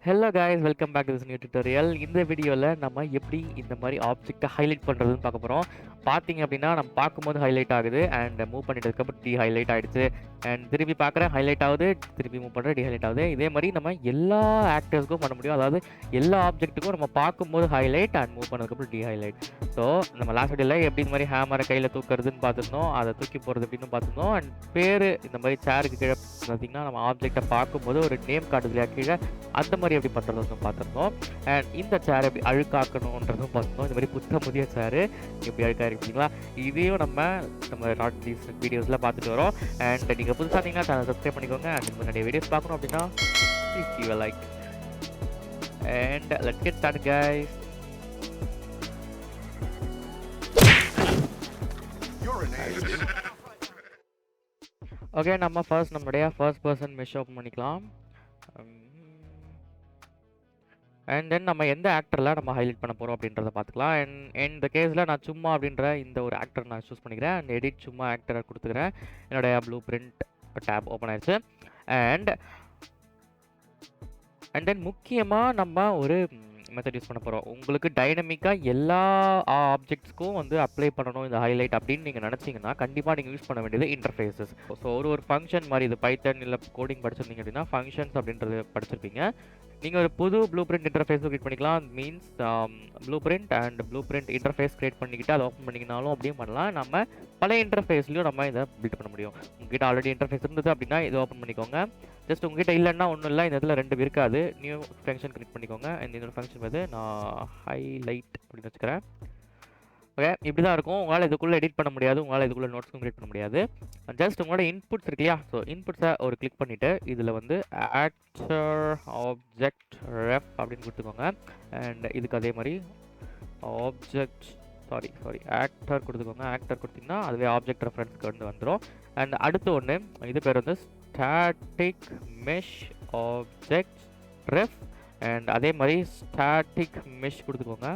Hello guys, welcome back to this new tutorial. இந்த வீடியோவில் நம்ம எப்படி இந்த மாதிரி ஆப்ஜெக்ட்டை ஹைலைட் பண்ணுறதுன்னு பார்க்க போகிறோம். பார்த்தீங்க அப்படின்னா நம்ம பார்க்கும்போது ஹைலைட் ஆகுது அண்ட் மூவ் பண்ணிட்டதுக்கப்புறம் டி ஹைலைட் ஆகிடுச்சு அண்ட் திருப்பி பார்க்குறேன் ஹைலைட் ஆகுது, திருப்பி மூவ் பண்ணுறேன் டி ஹைலைட் ஆகுது. இதே மாதிரி நம்ம எல்லா ஆக்டர்ஸ்க்கும் பண்ண முடியும். அதாவது எல்லா ஆப்ஜெக்ட்டுக்கும் நம்ம பார்க்கும்போது ஹைலைட் அண்ட் மூவ் பண்ணதுக்கப்புறம் டி ஹைலைட். ஸோ நம்ம லாஸ்ட் வீடியோவில் எப்படி இந்த மாதிரி ஹேமரை கையில் தூக்குறதுன்னு பார்த்துருந்தோம், அதை தூக்கி போகிறது எப்படின்னு பார்த்துருந்தோம். அண்ட் பேர் இந்த மாதிரி சேருக்கு கீழே பார்த்தீங்கன்னா நம்ம ஆப்ஜெக்டை பார்க்கும்போது ஒரு நேம் காட்டுது இல்லையா கீழே, அந்த மாதிரி எப்படி பண்ணுறதுன்னு பார்த்துருந்தோம். அண்ட் இந்த சேர் எப்படி அழுக்காக்கணுன்றதும் பார்த்துருந்தோம். இந்த மாதிரி புதிய சேரு எப்படி அழுக்காக இருக்குங்களா, இதையும் நம்ம நாட் தீஸ் வீடியோஸில் பார்த்துட்டு வரோம். அண்ட் நீங்கள் புதுசாக இருந்தீங்கன்னா சேனல் சப்ஸ்கிரைப் பண்ணிக்கோங்க. அண்ட் இந்த நிறைய வீடியோஸ் பார்க்கணும் அப்படின்னா please give a like. And let's get started guys. Okay, நம்ம நம்மளுடைய ஃபர்ஸ்ட் பர்சன் மெஷ் ஓப்பன் பண்ணிக்கலாம். அண்ட் தென் நம்ம எந்த ஆக்டரில் நம்ம ஹைலைட் பண்ண போகிறோம் அப்படின்றத பார்த்துக்கலாம். அண்ட் இந்த கேஸில் நான் சும்மா அப்படின்ற இந்த ஒரு ஆக்டர் நான் சூஸ் பண்ணிக்கிறேன். அண்ட் எடிட் சும்மா ஆக்டரை கொடுத்துக்கிறேன். என்னுடைய ப்ளூ பிரிண்ட் டேப் ஓப்பன் ஆயிடுச்சு. அண்ட் தென் முக்கியமாக நம்ம ஒரு மெத்தட் யூஸ் பண்ண போகிறோம். உங்களுக்கு டைனமிக்காக எல்லா ஆப்ஜெக்ட்ஸ்க்கும் வந்து அப்ளை பண்ணணும் இந்த ஹைலைட் அப்படின்னு நீங்கள் நினச்சிங்கன்னா கண்டிப்பாக நீங்கள் யூஸ் பண்ண வேண்டியது இன்டர்ஃபேஸஸ். ஸோ ஒரு ஃபங்க்ஷன் மாதிரி, இது பைத்தன் இல்லை கோடிங் படிச்சிருந்தீங்க அப்படின்னா ஃபங்க்ஷன்ஸ் அப்படின்றது படிச்சிருப்பீங்க. நீங்கள் ஒரு புது ப்ளூ பிரிண்ட் இன்டர்ஃபேஸ் கிரியேட் பண்ணிக்கலாம். Means blue print and blue print interface create பண்ணிக்கிட்டு அதை ஓப்பன் பண்ணிக்கினாலும் அப்படியும் பண்ணலாம். நம்ம பழைய இன்டர்ஃபேஸ்லையும் நம்ம இதை பில்ட் பண்ண முடியும். உங்ககிட்ட ஆல்ரெடி இன்டர்ஃபேஸ் இருந்தது அப்படின்னா இதை ஓப்பன் பண்ணிக்கோங்க. ஜஸ்ட் உங்ககிட்ட இல்லைன்னா ஒன்றும் இல்லை, இந்த இதில் 2 இருக்காது. நியூ ஃபங்க்ஷன் கிரியேட் பண்ணிக்கோங்க. இந்த ஃபங்க்ஷன் வந்து நான் ஹைலைட் அப்படின்னு வச்சுக்கிறேன். ஓகே, இப்படி தான் இருக்கும். உங்களால் இதுக்குள்ளே எடிட் பண்ண முடியாது, உங்களால் இதுக்குள்ளே நோட்ஸும் கிரியேட் பண்ண முடியாது. ஜஸ்ட் உங்களோட இன்புட்ஸ் இருக்கு இல்லையா, ஸோ இன்புட்ஸை ஒரு கிளிக் பண்ணிவிட்டு இதில் வந்து ஆக்டர் ஆப்ஜெக்ட் ரெஃப் அப்படின்னு கொடுத்துக்கோங்க. அண்ட் இதுக்கு அதே மாதிரி ஆப்ஜெக்ட் ஆக்டர் கொடுத்துக்கோங்க. ஆக்டர் கொடுத்தீங்கன்னா அதுவே ஆப்ஜெக்ட் ரெஃபரன்ஸ்க்கு வந்துடும். அண்ட் அடுத்து ஒன்று, இது பேர் வந்து static mesh object ref. And அதே மாதிரி ஸ்டாட்டிக் மெஷ் கொடுத்துக்கோங்க.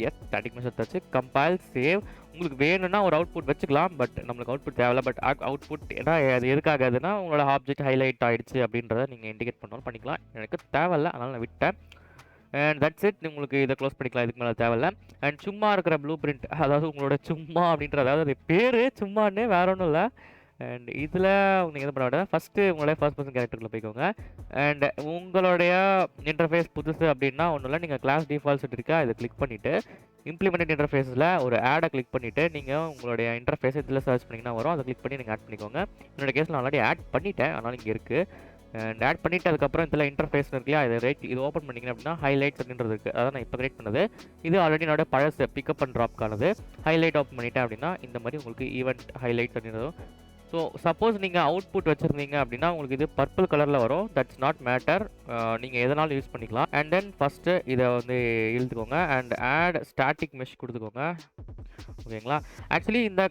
எஸ், ஸ்டாட்டிக் மெஷ் வச்சு கம்பைல் சேவ். உங்களுக்கு வேணும்னா ஒரு அவுட்புட் வச்சுக்கலாம், பட் நம்மளுக்கு அவுட்புட் தேவையில்ல. பட் அவுட்புட் ஏன்னா அது எதுக்காகுதுன்னா உங்களோட ஆப்ஜெக்ட் ஹைலைட் ஆகிடுச்சு அப்படின்றத நீங்கள் இண்டிகேட் பண்ணாலும் பண்ணிக்கலாம். எனக்கு தேவையில்ல, அதனால் நான் விட்டேன். And that's it. உங்களுக்கு இதை க்ளோஸ் பண்ணிக்கலாம், இதுக்கு மேலே தேவையில்ல. அண்ட் சும்மா இருக்கிற ப்ளூ பிரிண்ட், அதாவது உங்களோட சும்மா அப்படின்ற, அதாவது அது பேர் சும்மான்னு வேற ஒன்றும் இல்லை. அண்ட் இதில் நீங்கள் எது பண்ண வேண்டாம், ஃபஸ்ட்டு உங்களுடைய ஃபர்ஸ்ட் பர்சன் கேரக்டருக்குள்ள போய்க்கோங்க. அண்ட் உங்களுடைய இன்டர்ஃபேஸ் புதுசு அப்படின்னா ஒன்றும் இல்லை, நீங்கள் கிளாஸ் டிஃபால்ட்ஸ் இருக்கா இதை கிளிக் பண்ணிவிட்டு இம்ப்ளிமெண்டட் இன்டர்ஃபேஸில் ஒரு ஆடை கிளிக் பண்ணிவிட்டு நீங்கள் உங்களுடைய இன்டர்ஃபேஸை இதில் சர்ச் பண்ணிங்கன்னா வரும். அதை கிளிக் பண்ணி நீங்கள் ஆட் பண்ணிக்கோங்க. என்னோட கேஸில் ஆல்ரெடி ஆட் பண்ணிட்டேன், அதனால் இங்கே இருக்குது. அண்ட் ஆட் பண்ணிவிட்டு அதுக்கப்புறம் இதில் இன்டர்ஃபேஸ் இருக்கு இல்லையா, இது ஓப்பன் பண்ணிங்க அப்படின்னா ஹைலைட்ஸ் அப்படின்றது இருக்குது. அதான் நான் இப்போ கிரியேட் பண்ணது. இது ஆல்ரெடி என்னோட பழசு பிக்கப் அண்ட் ட்ராப்கானது. ஹைலைட் ஓப்பன் பண்ணிட்டேன் அப்படின்னா இந்த மாதிரி உங்களுக்கு ஈவெண்ட் ஹைலைட்ஸ் அப்படின்றதும். ஸோ சப்போஸ் நீங்கள் அவுட்புட் வச்சுருந்தீங்க அப்படின்னா உங்களுக்கு இது பர்பிள் கலரில் வரும். தட்ஸ் நாட் மேட்டர், நீங்கள் எதனாலும் யூஸ் பண்ணிக்கலாம். அண்ட் தென் ஃபஸ்ட்டு இதை வந்து இழுத்துக்கோங்க. அண்ட் ஆட் ஸ்டாட்டிக் மெஷ் கொடுத்துக்கோங்க. ஓகேங்களா, ஆக்சுவலி இந்த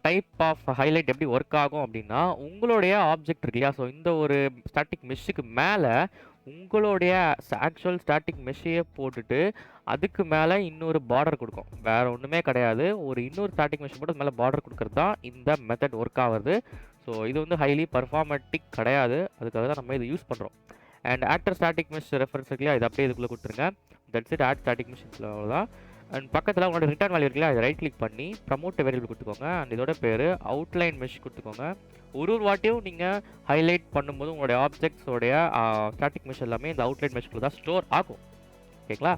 டைப் ஆஃப் ஹைலைட் எப்படி ஒர்க் ஆகும் அப்படின்னா, உங்களுடைய ஆப்ஜெக்ட் இருக்கு இல்லையா, ஸோ இந்த ஒரு ஸ்டாட்டிக் மெஷ்ஷுக்கு மேலே உங்களுடைய ஆக்சுவல் ஸ்டாட்டிக் மெஷ்ஷையே போட்டுட்டு அதுக்கு மேலே இன்னொரு பார்டர் கொடுக்கும். வேறு ஒன்றுமே கிடையாது, ஒரு இன்னொரு ஸ்டாட்டிக் மெஷ் போட்டு அது மேலே பார்டர் கொடுக்குறது தான் இந்த மெத்தட் ஒர்க் ஆகுது. ஸோ இது வந்து ஹைலி பர்ஃபார்மேட்டிக் கிடையாது, அதுக்காக தான் நம்ம இதை யூஸ் பண்ணுறோம். And actor static mesh reference இருக்குல்லையா, இது அப்படியே இதுக்குள்ளே கொடுத்துருங்க. தட்ஸ் இட், ஆட் ஸ்டாட்டிக் மெஷின்ஸில் அவ்வளோதான். அண்ட் பக்கத்தில் உங்களோட ரிட்டர்ன் வேல்யூ இருக்குல்ல, அதை ரைட் கிளிக் பண்ணி ப்ரமோட் வேரியபிள் கொடுத்துக்கோங்க. அண்ட் இதோட பேர் அவுட்லைன் மெஷ் கொடுத்துக்கோங்க. ஒரு வாட்டியும் நீங்கள் ஹைலைட் பண்ணும்போது உங்களுடைய ஆப்ஜெக்ட்ஸோடைய ஸ்டாட்டிக் மெஷ் எல்லாமே இந்த அவுட்லைன் மெஷ்க்குள்ள தான் ஸ்டோர் ஆகும். ஓகேங்களா,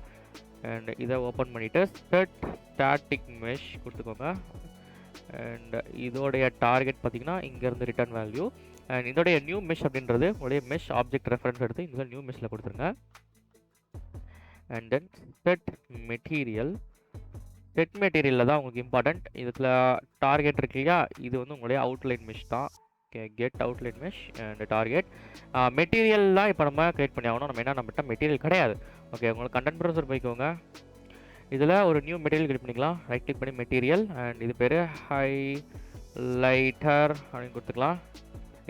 அண்ட் இதை ஓப்பன் பண்ணிவிட்டு செட் ஸ்டாட்டிக் மெஷ் கொடுத்துக்கோங்க. அண்ட் இதோடைய டார்கெட் பார்த்தீங்கன்னா இங்கேருந்து ரிட்டர்ன் வேல்யூ. அண்ட் இதோடைய நியூ மெஷ் அப்படின்றது உங்களுடைய மெஷ் ஆப்ஜெக்ட் ரெஃபரன்ஸ் எடுத்து இந்த நியூ மெஷ்ஷில் கொடுத்துருங்க. அண்ட் தென் செட் மெட்டீரியலில் தான் உங்களுக்கு இம்பார்ட்டண்ட். இதில் டார்கெட் இருக்கு இல்லையா, இது வந்து உங்களுடைய அவுட்லைன் மெஷ் தான். Okay, get outline mesh and target material தான் இப்போ நம்ம கிரியேட் பண்ணி ஆகணும். நம்மகிட்ட மெட்டீரியல் கிடையாது. ஓகே, உங்களுக்கு கண்டென்ட் ப்ரௌசர் போய்க்கோங்க. இதில் ஒரு நியூ மெட்டீரியல் கிரியேட் பண்ணிக்கலாம். ரைட் கிளிக் பண்ணி மெட்டீரியல், அண்ட் இது பேர் ஹைலைட்டர் அப்படின்னு கொடுத்துக்கலாம்.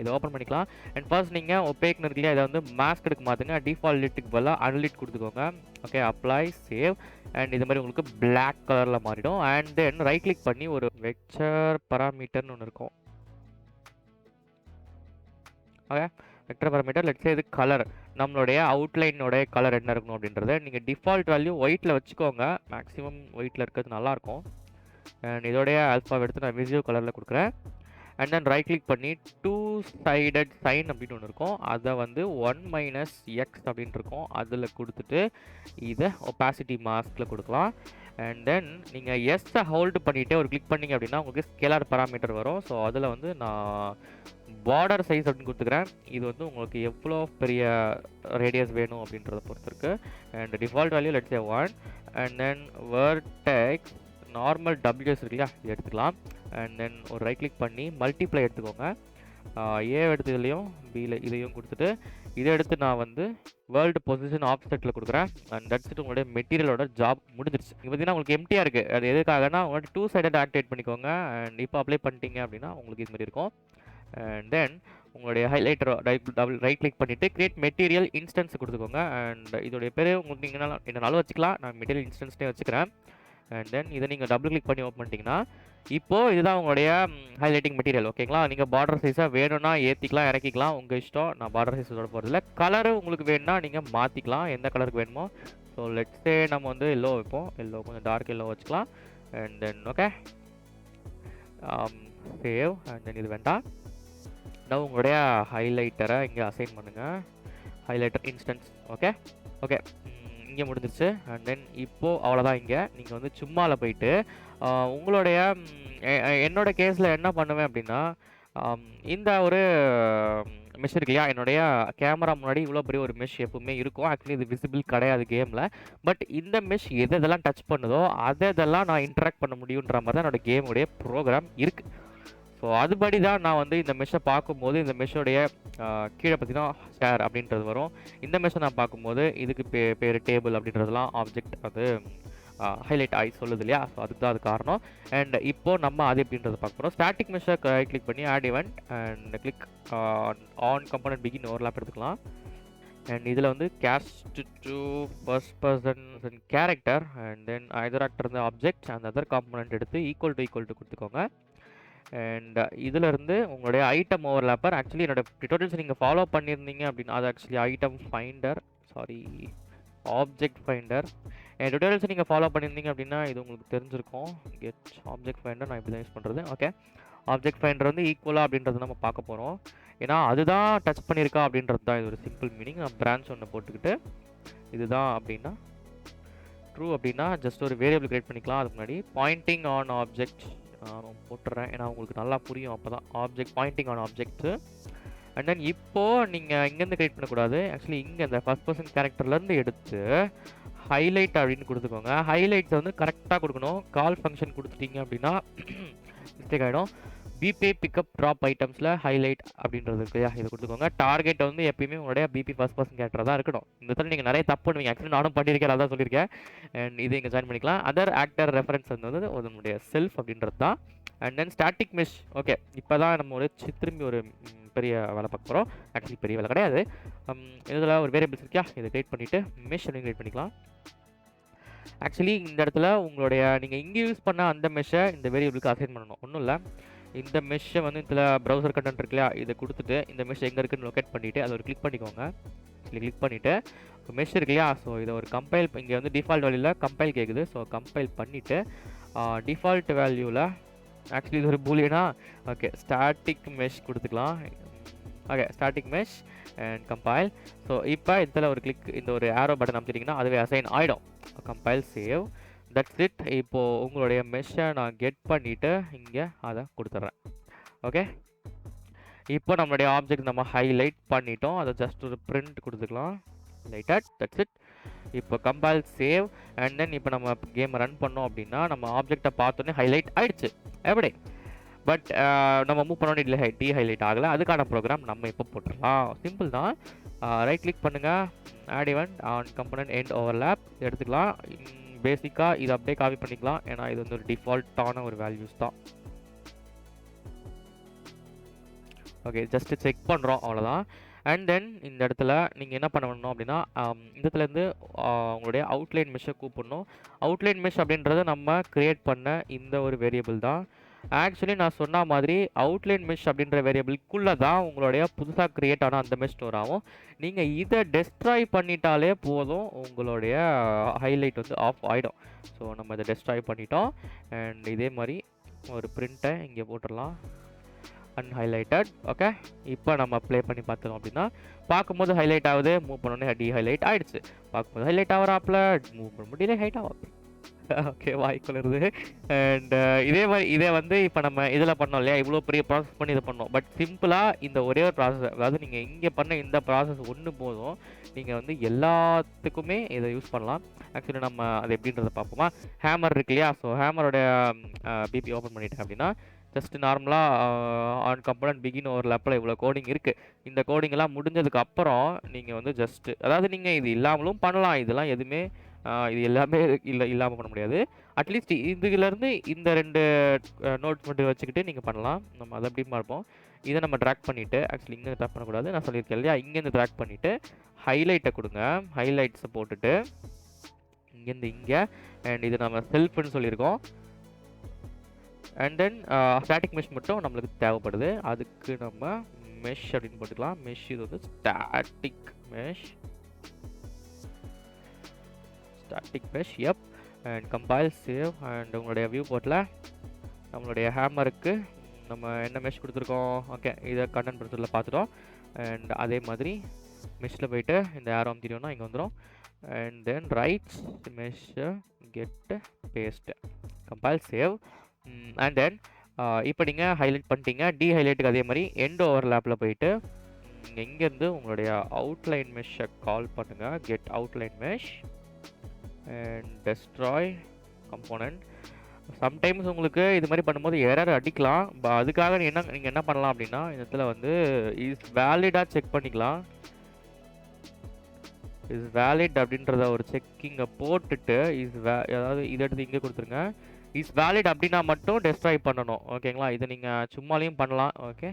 இதை ஓப்பன் பண்ணிக்கலாம். அண்ட் ஃபர்ஸ்ட் நீங்கள் ஒபேக்னு இருக்கு இல்லையா, இதை வந்து மாஸ்கெடுக்கு மாற்றுங்க. டிஃபால்ட் லிட்டுக்கு பதிலாக அன்லிட் கொடுத்துக்கோங்க. Okay, apply save. அண்ட் இது மாதிரி உங்களுக்கு பிளாக் கலரில் மாறிடும். அண்ட் தென் ரைட் கிளிக் பண்ணி ஒரு வெக்டர் பராமீட்டர்னு ஒன்று இருக்கும். Okay, vector parameter let's say இது கலர், நம்மளுடைய அவுட்லைனோட கலர் என்ன இருக்கணும் அப்படின்றத நீங்கள் டிஃபால்ட் வேல்யூ ஒயிட்டில் வச்சுக்கோங்க. மேக்ஸிமம் ஒயிட்டில் இருக்கிறது நல்லாயிருக்கும். அண்ட் இதோடைய ஆல்ஃபாவை எடுத்து நான் விசியோ கலரில் கொடுக்குறேன். அண்ட் தென் ரைட் கிளிக் பண்ணி டூ சைடட் சைன் அப்படின்னு ஒன்று இருக்கும், அதை வந்து 1 - x அப்படின்னு இருக்கும், அதில் கொடுத்துட்டு இதை ஒப்பாசிட்டி மாஸ்கில் கொடுக்கலாம். அண்ட் தென் நீங்கள் எஸ்ஸை ஹோல்டு பண்ணிவிட்டு ஒரு கிளிக் பண்ணிங்க அப்படின்னா உங்களுக்கு ஸ்கேலார் பாராமீட்டர் வரும். ஸோ அதில் வந்து நான் பார்டர் சைஸ் அப்படின்னு கொடுத்துக்கிறேன். இது வந்து உங்களுக்கு எவ்வளோ பெரிய ரேடியஸ் வேணும் அப்படின்றத பொறுத்து இருக்குது. And default value let's say 1. And then vertex normal WS இருக்கு இல்லையா, இது எடுத்துக்கலாம். அண்ட் தென் ஒரு ரைட் கிளிக் பண்ணி மல்டிப்ளை எடுத்துக்கோங்க. ஏ எடுத்து இதுலேயும் பியில் இதையும் கொடுத்துட்டு இதை எடுத்து நான் வந்து வேர்ல்டு பொசிஷன் ஆப்செட்டில் கொடுக்குறேன். அண்ட் தட்ஸ் இட், உங்களுடைய மெட்டீரியலோட ஜாப் முடிஞ்சிருச்சு. இங்கே பார்த்தீங்கன்னா உங்களுக்கு எம்டியாக இருக்குது. அது எதுக்காகனா உங்கள்கிட்ட 2 சைடட் ஆக்டிவேட் பண்ணிக்கோங்க. அண்ட் இப்போ அப்ளை பண்ணிட்டீங்க அப்படின்னா உங்களுக்கு இது மாதிரி இருக்கும். அண்ட் தென் உங்களுடைய ஹைலைட்டர் ரைட் கிளிக் பண்ணிவிட்டு கிரியேட் மெட்டீரியல் இன்ஸ்டன்ஸ் கொடுத்துக்கோங்க. அண்ட் இதோடைய பேர் உங்களுக்கு நீங்கள் என்னனாலும் வச்சுக்கலாம், நான் மெட்டீரியல் இன்ஸ்டன்ஸ்னே வச்சுக்கிறேன். அண்ட் தென் இதை நீங்கள் டபுள் கிளிக் பண்ணி ஓப்பன் பண்ணிட்டீங்கன்னா இப்போது இதுதான் உங்களுடைய ஹைலைட்டிங் மெட்டீரியல். ஓகேங்களா, நீங்கள் பார்டர் சைஸாக வேணும்னா ஏற்றிக்கலாம், இறக்கிக்கலாம், உங்கள் இஷ்டம். நான் பார்டர் சைஸ் சொல்ல போகிறதில்ல. கலரு உங்களுக்கு வேணும்னா நீங்கள் மாற்றிக்கலாம், எந்த கலருக்கு வேணுமோ. ஸோ லெட்ஸே நம்ம வந்து எல்லோ வைப்போம், எல்லோ கொஞ்சம் டார்க் எல்லோ வச்சுக்கலாம். And then okay save. And தென் இது வேண்டாம். நான் உங்களுடைய ஹைலைட்டரை இங்கே அசைன் பண்ணுங்கள், ஹைலைட்டர் இன்ஸ்டன்ஸ். ஓகே ஓகே இங்கே முடிஞ்சிருச்சு. அண்ட் தென் இப்போது அவ்வளோதான். இங்கே நீங்கள் வந்து சும்மாவில் போயிட்டு உங்களுடைய என்னோட கேஸில் என்ன பண்ணுவேன் அப்படின்னா இந்த ஒரு மெஷ் இருக்கு இல்லையா, என்னுடைய கேமரா முன்னாடி இவ்வளோ பெரிய ஒரு மெஷ் எப்பவுமே இருக்கும். ஆக்சுவலி இது விசிபிள் கிடையாது கேமில். பட் இந்த மெஷ் எதெல்லாம் டச் பண்ணுதோ அதெல்லாம் நான் இன்ட்ராக்ட் பண்ண முடியுன்ற மாதிரி தான் என்னோடய கேமுடைய ப்ரோக்ராம் இருக்குது. ஸோ அதுபடி தான் நான் வந்து இந்த மெஷ்ஷை பார்க்கும்போது இந்த மெஷ்ஷோடைய கீழே பார்த்தீங்கன்னா ஷேர் அப்படின்றது வரும். இந்த மெஷ்ஷை நான் பார்க்கும்போது இதுக்கு பேர் டேபிள் அப்படின்றதுலாம் ஆப்ஜெக்ட் அது ஹைலைட் ஆகி சொல்லுது இல்லையா. ஸோ அதுக்கு தான் அது காரணம். அண்ட் இப்போது நம்ம அது எப்படின்றத பார்க்க போகிறோம். ஸ்டாட்டிக் மெஷ்ஷை கிளிக் பண்ணி add event and click on component begin overlap எடுத்துக்கலாம். அண்ட் இதில் வந்து cast to first person character and then either actor இந்த ஆப்ஜெக்ட் அண்ட் அதர் காம்போனன்ட் எடுத்து ஈக்குவல் டு கொடுத்துக்கோங்க. அண்ட் இதிலிருந்து உங்களுடைய ஐட்டம் ஓவர்லாப்பர், ஆக்சுவலி என்னோட டுட்டோரியல்ஸ் நீங்கள் ஃபாலோ பண்ணியிருந்தீங்க அப்படின்னா அது actually item finder, sorry object finder. என் டுட்டோரியல்ஸ் நீங்கள் ஃபாலோ பண்ணியிருந்தீங்க அப்படின்னா இது உங்களுக்கு தெரிஞ்சிருக்கும். கெட் ஆப்ஜெக்ட் ஃபைண்டர் நான் இப்படி தான் யூஸ் பண்ணுறது. ஓகே, ஆப்ஜெக்ட் ஃபைண்டர் வந்து ஈக்குவலாக அப்படின்றது நம்ம பார்க்க போகிறோம். ஏன்னா அதுதான் டச் பண்ணியிருக்கா அப்படின்றது தான் இது ஒரு சிம்பிள் மீனிங். நான் பிரான்ச் ஒன்று போட்டுக்கிட்டு இதுதான் அப்படின்னா ட்ரூ அப்படின்னா ஜஸ்ட் ஒரு வேரியபிள் கிரியேட் பண்ணிக்கலாம். அதுக்கு முன்னாடி பாயிண்டிங் ஆன் ஆப்ஜெக்ட் நான் போட்டுறேன், ஏன்னா உங்களுக்கு நல்லா புரியும் அப்போ தான். Object pointing on object. And then இப்போது நீங்கள் இங்கேருந்து கிரியேட் பண்ணக்கூடாது. ஆக்சுவலி இங்கே இந்த ஃபர்ஸ்ட் பர்சன் கேரக்டர்லேருந்து எடுத்து ஹைலைட் அப்படின்னு கொடுத்துக்கோங்க. ஹைலைட்ஸை வந்து கரெக்டாக கொடுக்கணும். கால் ஃபங்க்ஷன் கொடுத்துட்டீங்க அப்படின்னா மிஸ்டேக் ஆகிடும். பிபி பிக்கப் ட்ராப் ஐட்டம்ஸில் ஹைலைட் அப்படின்றது இருக்கு இல்லையா, இதை கொடுத்துக்கோங்க. டார்கெட் வந்து எப்பயுமே உங்களுடைய பிபி ஃபர்ஸ்ட் பர்சன் கேரக்டர் தான் இருக்கணும். இந்த இடத்துல நீங்கள் நிறைய தப்பு பண்ணுவீங்க. ஆக்சுவலி நானும் பண்ணியிருக்கேன், அதான் சொல்லியிருக்கேன். அண்ட் இதை இங்கே ஜாயின் பண்ணிக்கலாம். அதர் ஆக்டர் ரெஃபரன்ஸ் வந்து உங்களுடைய செல்ஃப் அப்படின்றது தான். And then static mesh. Okay, இப்போ தான் நம்ம ஒரு திரும்பி ஒரு பெரிய வேலை பார்க்க போகிறோம். ஆக்சுவலி பெரிய வேலை கிடையாது. இதில் ஒரு வேரியபிள்ஸ் இருக்கியா, இதை கிரியேட் பண்ணிவிட்டு மெஷ் அப்படின்னு கிரியேட் பண்ணிக்கலாம். ஆக்சுவலி இந்த இடத்துல உங்களுடைய நீங்கள் இங்கே யூஸ் பண்ண அந்த மெஷ்ஷை இந்த வேரியபிளுக்கு அசைன் பண்ணணும். ஒன்றும் இல்லை, இந்த மெஷ்ஷை வந்து இதில் ப்ரௌசர் கண்டென்ட் இருக்கு இல்லையா, இதை கொடுத்துட்டு இந்த மெஷ் எங்கே இருக்குன்னு லொக்கேட் பண்ணிவிட்டு அதை ஒரு கிளிக் பண்ணிக்கோங்க. கிளிக் பண்ணிவிட்டு மெஷ் இருக்கு இல்லையா, ஸோ இதை ஒரு கம்பைல், இங்கே வந்து டிஃபால்ட் வேல்யூவில் கம்பைல் கேட்குது. ஸோ கம்பைல் பண்ணிவிட்டு டிஃபால்ட் வேல்யூவில் ஆக்சுவலி இது ஒரு பூலியனா, ஓகே ஸ்டாட்டிக் மெஷ் கொடுத்துக்கலாம். Okay static mesh and compile. So இப்போ இதில் ஒரு கிளிக், இந்த ஒரு ஆரோ பட்டன் அமைச்சிட்டிங்கன்னா அதுவே அசைன் ஆகிடும். Compile save, that's it. இப்போது உங்களுடைய மெஷ்ஷை நான் கெட் பண்ணிவிட்டு இங்கே அதை கொடுத்துட்றேன். ஓகே, இப்போ நம்மளுடைய ஆப்ஜெக்ட் நம்ம ஹைலைட் பண்ணிட்டோம். அதை ஜஸ்ட் ஒரு பிரிண்ட் கொடுத்துக்கலாம், ஹைலைட்டட், தட்ஸ் இட். இப்போ கம்பைல் சேவ் அண்ட் தென் இப்போ நம்ம கேம் ரன் பண்ணோம் அப்படின்னா நம்ம ஆப்ஜெக்டை பார்த்தோன்னே ஹைலைட் ஆகிடுச்சு எப்படி. பட் நம்ம மூவ் பண்ணோன்னே இல்லை, ஹைலைட் ஆகலை. அதுக்கான ப்ரோக்ராம் நம்ம இப்போ போட்டுடலாம். சிம்பிள் தான். ரைட் கிளிக் பண்ணுங்கள், add event on component end overlap எடுத்துக்கலாம். பேசிக்காக இதை அப்படியே காப்பி பண்ணிக்கலாம், ஏன்னா இது வந்து ஒரு டிஃபால்ட்டான ஒரு வேல்யூஸ் தான். ஓகே, ஜஸ்ட்டு செக் பண்ணுறோம், அவ்வளோதான். அண்ட் தென் இந்த இடத்துல நீங்கள் என்ன பண்ணணும் அப்படின்னா இந்த இடத்துலேருந்து உங்களுடைய அவுட்லைன் மெஷ்ஷை கூப்பிடணும். அவுட்லைன் மெஷ் அப்படின்றத நம்ம க்ரியேட் பண்ண இந்த ஒரு வேரியபிள் தான். ஆக்சுவலி நான் சொன்ன மாதிரி அவுட்லைன் மெஷ் அப்படின்ற வேரியபிள்குள்ளே தான் உங்களுடைய புதுசாக க்ரியேட் ஆன அந்த மெஷ் ஸ்டோர் ஆகும். நீங்கள் இதை டெஸ்ட்ராய் பண்ணிட்டாலே போதும், உங்களுடைய ஹைலைட் வந்து ஆஃப் ஆகிடும். ஸோ நம்ம இதை டெஸ்ட்ராய் பண்ணிட்டோம். அண்ட் இதே மாதிரி ஒரு பிரிண்ட்டை இங்கே போட்டுடலாம், அன்ஹைலைட்டட். ஓகே, இப்போ நம்ம ப்ளே பண்ணி பார்த்தோம் அப்படின்னா பார்க்கும்போது ஹைலைட் ஆகுது, மூவ் பண்ணோடனே டி ஹைலைட் ஆகிடுச்சு. பார்க்கும்போது ஹைலைட் ஆகிறாப்புல, மூவ் பண்ண முடியல, ஹைட் ஆகும். ஓகே, வாய்க்குள்ளது. அண்ட் இதே மாதிரி இதை வந்து இப்போ நம்ம இதில் பண்ணோம் இல்லையா, இவ்வளோ பெரிய ப்ராசஸ் பண்ணி இதை பண்ணோம். பட் சிம்பிளாக இந்த ஒரே ஒரு ப்ராசஸ், அதாவது நீங்கள் இங்கே பண்ண இந்த ப்ராசஸ் ஒன்று போதும், நீங்கள் வந்து எல்லாத்துக்குமே இதை யூஸ் பண்ணலாம். ஆக்சுவலி நம்ம அது எப்படின்றத பார்ப்போமா. ஹேமர் இருக்கு இல்லையா, ஸோ ஹேமரோட பிபி ஓப்பன் பண்ணிட்டேன் அப்படின்னா ஜஸ்ட் நார்மலாக ஆன் கம்பனண்ட் பிகின் ஓவர்லேப்பில் இவ்வளோ கோடிங் இருக்குது. இந்த கோடிங்கெல்லாம் முடிஞ்சதுக்கு அப்புறம் நீங்கள் வந்து ஜஸ்ட்டு, அதாவது நீங்கள் இது இல்லாமலும் பண்ணலாம், இதெல்லாம் எதுவுமே இது எல்லாமே இல்லாமல் பண்ண முடியாது. அட்லீஸ்ட் இதுலேருந்து இந்த 2 நோட்ஸ் மட்டும் வச்சுக்கிட்டு நீங்கள் பண்ணலாம். நம்ம அதை எப்படி பார்ப்போம். இதை நம்ம ட்ராக் பண்ணிவிட்டு, ஆக்சுவலி இங்கே ட்ராக் பண்ணக்கூடாது, நான் சொல்லியிருக்கேன் இல்லையா, இங்கேருந்து ட்ராக் பண்ணிவிட்டு ஹைலைட்டை கொடுங்க. ஹைலைட்ஸை போட்டுட்டு இங்கேருந்து இங்கே, அண்ட் இது நம்ம செல்ஃப்னு சொல்லியிருக்கோம். அண்ட் தென் ஸ்டாட்டிக் மெஷ் மட்டும் நம்மளுக்கு தேவைப்படுது. அதுக்கு நம்ம மெஷ் அப்படின்னு போட்டுக்கலாம். மெஷ் இது வந்து ஸ்டாட்டிக் மெஷ், எப். And compile, save. அண்ட் உங்களுடைய வியூ போர்ட்டில் நம்மளுடைய ஹேமருக்கு நம்ம என்ன மெஷ் கொடுத்துருக்கோம். ஓகே, இதை கண்டென்ட் ப்ரொசஸரில் பார்த்துட்டோம். அண்ட் அதே மாதிரி மெஷ்ஷில் போயிட்டு இந்த ஆரோ தெரியும்னா இங்கே வந்துடும். And then right mesh, get, paste, compile, save. And then இப்போ நீங்கள் ஹைலைட் பண்ணிட்டீங்க. டி ஹைலைட்டுக்கு அதே மாதிரி எண்ட் ஓவர்லேப்பில் போயிட்டு இங்கேருந்து உங்களுடைய அவுட்லைன் மெஷ்ஷை கால் பண்ணுங்கள். Get outline mesh and destroy component. Sometimes உங்களுக்கு இது மாதிரி பண்ணும்போது எரர் அடிக்கலாம். அதுக்காக நீங்கள் என்ன பண்ணலாம் அப்படின்னா, இந்த இடத்துல வந்து இஸ் வேலிடாக செக் பண்ணிக்கலாம். இஸ் வேலிட் அப்படின்றத ஒரு செக்கிங்கை போட்டுட்டு அதாவது இதை எடுத்து இங்கே கொடுத்துருங்க. இஸ் வேலிட் அப்படின்னா மட்டும் டெஸ்ட்ராய் பண்ணணும். ஓகேங்களா, இதை நீங்கள் சும்மாலையும் பண்ணலாம். ஓகே,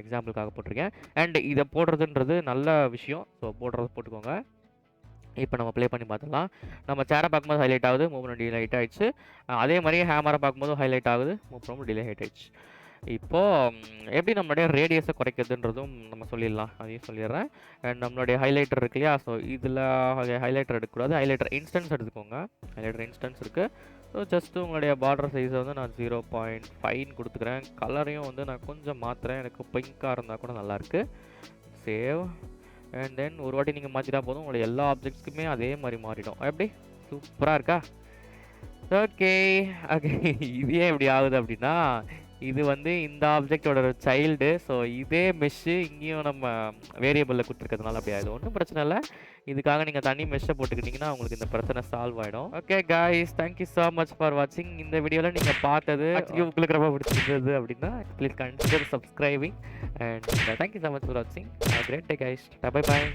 எக்ஸாம்பிளுக்காக போட்டிருக்கேன். அண்ட் இதை போடுறதுன்றது நல்ல விஷயம், ஸோ போடுறது போட்டுக்கோங்க. இப்போ நம்ம ப்ளே பண்ணி பார்த்துக்கலாம். நம்ம சேரை பார்க்கும்போது ஹைலைட் ஆகுது, மூவ் பண்ண டிலே ஆகிடுச்சு. அதே மாதிரி ஹேமரை பார்க்கும்போது ஹைலைட் ஆகுது, மூவ் பண்ண டிலே ஆகிடுச்சு. இப்போது எப்படி நம்மளுடைய ரேடியஸை குறைக்கிறதுன்றதும் நம்ம சொல்லிடலாம், அதையும் சொல்லிடுறேன். அண்ட் நம்மளுடைய ஹைலைட்டர் இருக்கு இல்லையா, ஸோ இதில் ஹைலைட்டர் எடுக்கக்கூடாது, ஹைலைட்டர் இன்ஸ்டன்ஸ் எடுத்துக்கோங்க. ஹைலைட்டர் இன்ஸ்டன்ஸ் இருக்குது. ஸோ ஜஸ்ட்டு உங்களுடைய பார்டர் சைஸை வந்து நான் 0.5 கொடுத்துக்கிறேன். கலரையும் வந்து நான் கொஞ்சம் மாற்றுறேன், எனக்கு பிங்காக இருந்தால் கூட நல்லாயிருக்கு. சேவ். அண்ட் தென் ஒரு வாட்டி நீங்கள் மாற்றிட்டா போதும், உங்களுடைய எல்லா ஆப்ஜெக்ட்ஸ்க்குமே அதே மாதிரி மாறிடும். எப்படி சூப்பராக இருக்கா? ஓகே, இது ஏன் இப்படி ஆகுது அப்படின்னா, இது வந்து இந்த ஆப்ஜெக்டோட சைல்டு. ஸோ இதே மெஷ்ஷு இங்கேயும் நம்ம வேரியபிளில் கொடுத்துருக்கிறதுனால அப்படி ஆகிடும். ஒன்றும் பிரச்சனை இல்லை, இதுக்காக நீங்கள் தனி மெஷ்ஷை போட்டுக்கிட்டிங்கன்னா உங்களுக்கு இந்த பிரச்சனை சால்வ் ஆகிடும். Okay guys, thank you so much for வாட்சிங். இந்த வீடியோவில் நீங்கள் பார்த்தது ஆக்சுவலி உங்களுக்கு ரொம்ப பிடிச்சிருந்தது அப்படின்னா please consider subscribing. And thank you so much for வாட்சிங். கிரேட் டே கைஸ், பை பாய்.